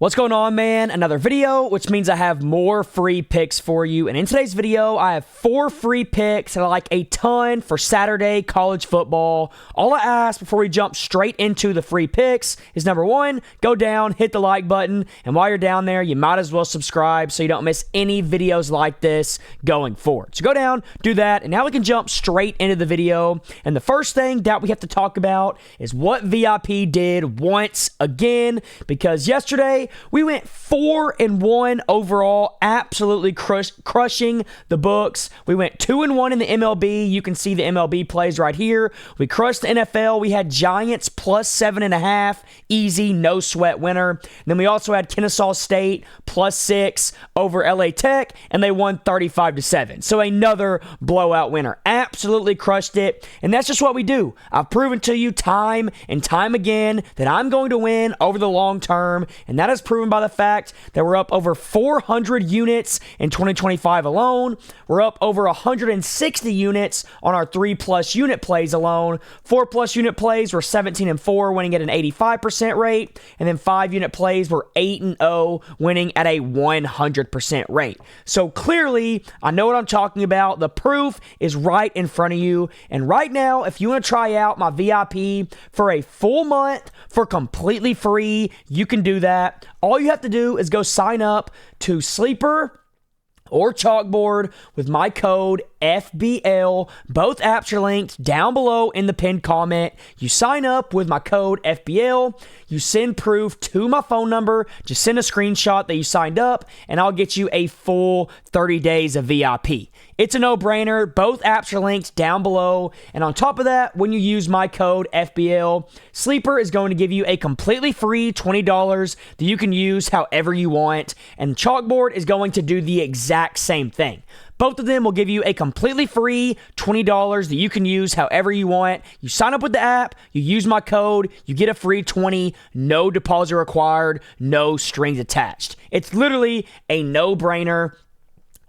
What's going on, man? Another video, which means I have more free picks for you. And in today's video, I have 4 free picks that I like a ton for Saturday college football. All I ask before we jump straight into the free picks is number 1, go down, hit the like button. And while you're down there, you might as well subscribe so you don't miss any videos like this going forward. So go down, do that. And now we can jump straight into the video. And the first thing that we have to talk about is what VIP did once again, because yesterday, we went 4-1 overall, absolutely crushing the books. We went 2-1 in the MLB. You can see the MLB plays right here. We crushed the NFL. We had Giants plus 7.5, easy, no sweat winner. And then we also had Kennesaw State plus 6 over LA Tech, and they won 35-7. So another blowout winner. Absolutely crushed it, and that's just what we do. I've proven to you time and time again that I'm going to win over the long term, and that is proven by the fact that we're up over 400 units in 2025 alone. We're up over 160 units on our 3+ unit plays alone. 4+ unit plays were 17-4, winning at an 85% rate, and then 5 unit plays were 8-0, winning at a 100% rate. So clearly, I know what I'm talking about. The proof is right in front of you. And right now, if you want to try out my VIP for a full month for completely free, you can do that. All you have to do is go sign up to Sleeper or Chalkboard with my code FBL. Both apps are linked down below in the pinned comment. You sign up with my code FBL. You send proof to my phone number. Just send a screenshot that you signed up, and I'll get you a full 30 days of VIP. It's a no-brainer. Both apps are linked down below. And on top of that, when you use my code FBL, Sleeper is going to give you a completely free $20 that you can use however you want. And Chalkboard is going to do the exact same thing. Both of them will give you a completely free $20 that you can use however you want. You sign up with the app, you use my code, you get a free 20, no deposit required, no strings attached. It's literally a no-brainer.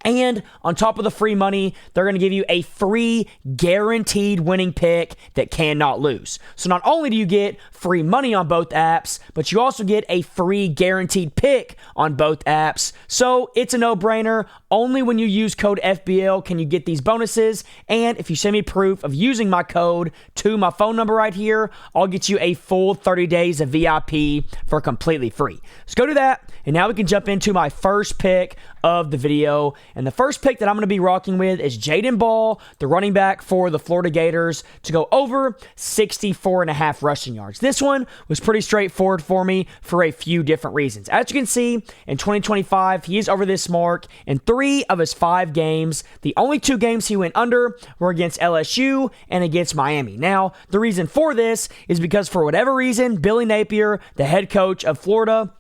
And on top of the free money, they're going to give you a free guaranteed winning pick that cannot lose. So not only do you get free money on both apps, but you also get a free guaranteed pick on both apps. So it's a no-brainer. Only when you use code FBL can you get these bonuses. And if you send me proof of using my code to my phone number right here, I'll get you a full 30 days of VIP for completely free. So go do that. And now we can jump into my first pick of the video. And the first pick that I'm going to be rocking with is Jaden Ball, the running back for the Florida Gators, to go over 64.5 rushing yards. This one was pretty straightforward for me for a few different reasons. As you can see, in 2025, he is over this mark in 3 of his 5 games. The only 2 games he went under were against LSU and against Miami. Now, the reason for this is because for whatever reason, Billy Napier, the head coach of Florida,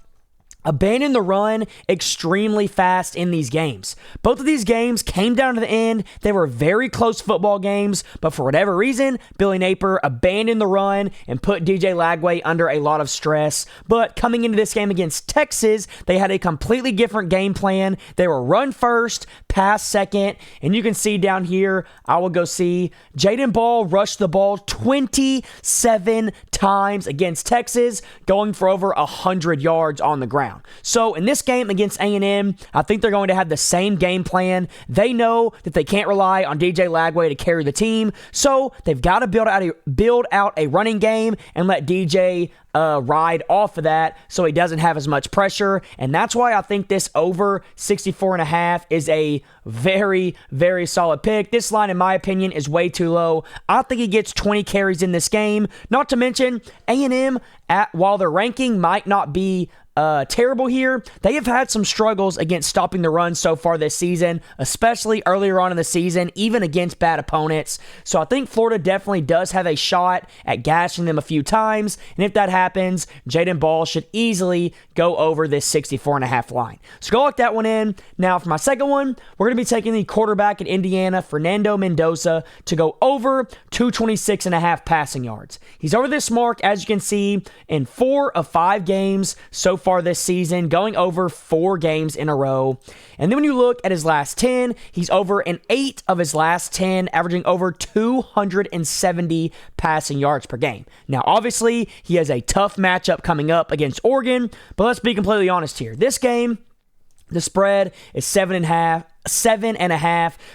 abandoned the run extremely fast in these games. Both of these games came down to the end. They were very close football games, but for whatever reason, Billy Napier abandoned the run and put DJ Lagway under a lot of stress. But coming into this game against Texas, they had a completely different game plan. They were run first, pass second, and you can see down here, I will go see, Jaden Ball rushed the ball 27 times against Texas, going for over 100 yards on the ground. So in this game against A&M, I think they're going to have the same game plan. They know that they can't rely on DJ Lagway to carry the team, so they've got to build out a running game and let DJ ride off of that so he doesn't have as much pressure. And that's why I think this over 64.5 is a very, very solid pick. This line, in my opinion, is way too low. I think he gets 20 carries in this game. Not to mention, A&M, while their ranking might not be terrible here, they have had some struggles against stopping the run so far this season, especially earlier on in the season, even against bad opponents. So I think Florida definitely does have a shot at gashing them a few times, and if that happens, Jaden Ball should easily go over this 64.5 line. So go lock that one in. Now for my second one, we're going to be taking the quarterback at Indiana, Fernando Mendoza, to go over 226.5 passing yards. He's over this mark, as you can see, in 4 of 5 games so far this season, going over 4 games in a row. And then when you look at his last 10, he's over in 8 of his last 10, averaging over 270 passing yards per game. Now, obviously, he has a tough matchup coming up against Oregon. But let's be completely honest here. This game, the spread is 7.5.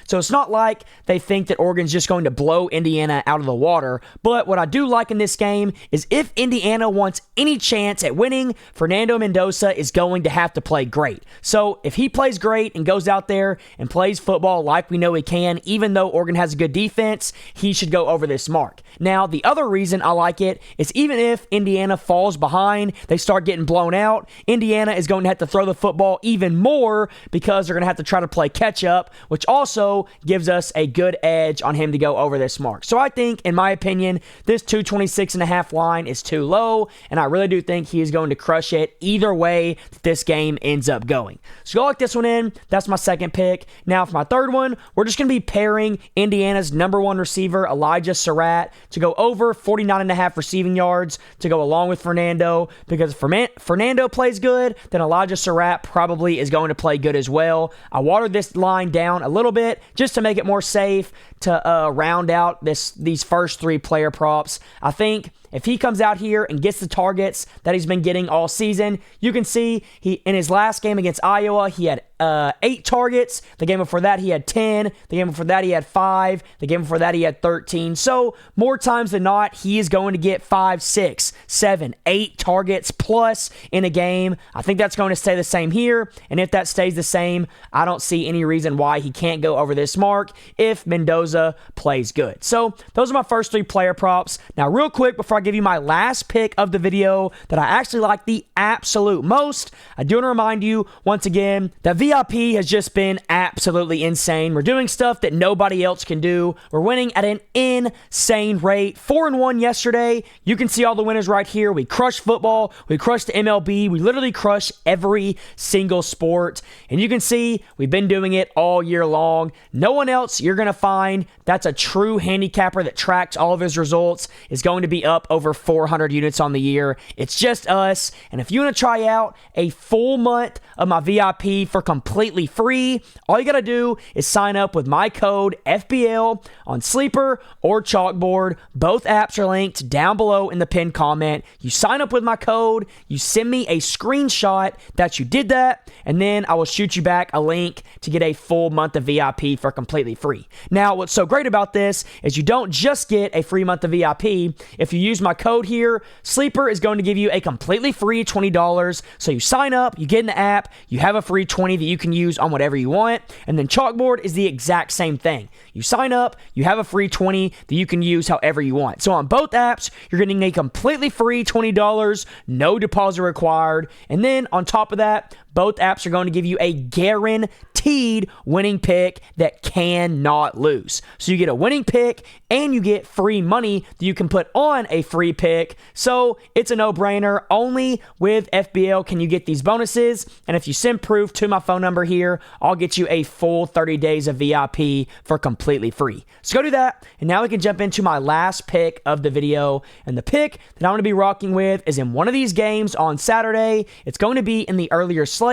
So it's not like they think that Oregon's just going to blow Indiana out of the water. But what I do like in this game is if Indiana wants any chance at winning, Fernando Mendoza is going to have to play great. So if he plays great and goes out there and plays football like we know he can, even though Oregon has a good defense, he should go over this mark. Now, the other reason I like it is even if Indiana falls behind, they start getting blown out, Indiana is going to have to throw the football even more because they're going to have to try to play catch up, which also gives us a good edge on him to go over this mark. So I think, in my opinion, this 226.5 line is too low, and I really do think he is going to crush it either way that this game ends up going. So go like this one in. That's my second pick. Now for my third one, we're just going to be pairing Indiana's number one receiver, Elijah Surratt, to go over 49.5 receiving yards to go along with Fernando, because if Fernando plays good, then Elijah Surratt probably is going to play good as well. I watered this line down a little bit just to make it more safe to round out these first three player props. I think if he comes out here and gets the targets that he's been getting all season, you can see he in his last game against Iowa, he had 8 targets. The game before that, he had 10. The game before that, he had 5. The game before that, he had 13. So more times than not, he is going to get 5, 6, 7, 8 targets plus in a game. I think that's going to stay the same here. And if that stays the same, I don't see any reason why he can't go over this mark if Mendoza plays good. So those are my first 3 player props. Now, real quick, before I give you my last pick of the video that I actually like the absolute most, I do want to remind you once again that VIP has just been absolutely insane. We're doing stuff that nobody else can do. We're winning at an insane rate. 4-1 yesterday. You can see all the winners right here. We crushed football. We crushed the MLB. We literally crushed every single sport. And you can see we've been doing it all year long. No one else you're going to find that's a true handicapper that tracks all of his results is going to be up over 400 units on the year. It's just us. And if you want to try out a full month of my VIP for completely free, all you got to do is sign up with my code FBL on Sleeper or Chalkboard. Both apps are linked down below in the pinned comment. You sign up with my code, you send me a screenshot that you did that, and then I will shoot you back a link to get a full month of VIP for completely free. Now, what's so great about this is you don't just get a free month of VIP. If you use my code here, Sleeper is going to give you a completely free $20. So you sign up, you get in the app, you have a free 20 that you can use on whatever you want. And then Chalkboard is the exact same thing. You sign up, you have a free 20 that you can use however you want. So on both apps, you're getting a completely free $20, no deposit required. And then on top of that, both apps are going to give you a guaranteed winning pick that cannot lose. So you get a winning pick and you get free money that you can put on a free pick. So it's a no-brainer. Only with FBL can you get these bonuses. And if you send proof to my phone number here, I'll get you a full 30 days of VIP for completely free. So go do that. And now we can jump into my last pick of the video. And the pick that I'm going to be rocking with is in one of these games on Saturday. It's going to be in the earlier slate.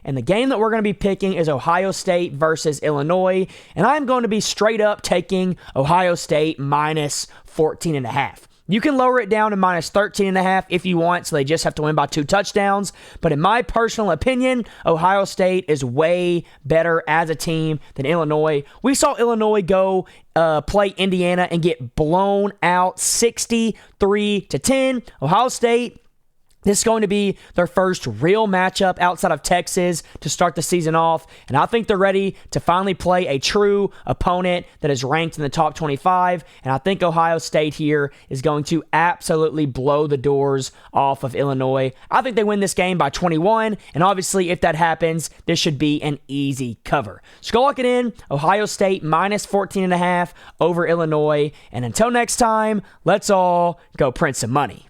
And the game that we're going to be picking is Ohio State versus Illinois. And I'm going to be straight up taking Ohio State minus 14.5. You can lower it down to minus 13.5 if you want, so they just have to win by 2 touchdowns. But in my personal opinion, Ohio State is way better as a team than Illinois. We saw Illinois go play Indiana and get blown out 63-10. Ohio State, this is going to be their first real matchup outside of Texas to start the season off, and I think they're ready to finally play a true opponent that is ranked in the top 25, and I think Ohio State here is going to absolutely blow the doors off of Illinois. I think they win this game by 21, and obviously if that happens, this should be an easy cover. So go lock it in, Ohio State minus 14.5 over Illinois, and until next time, let's all go print some money.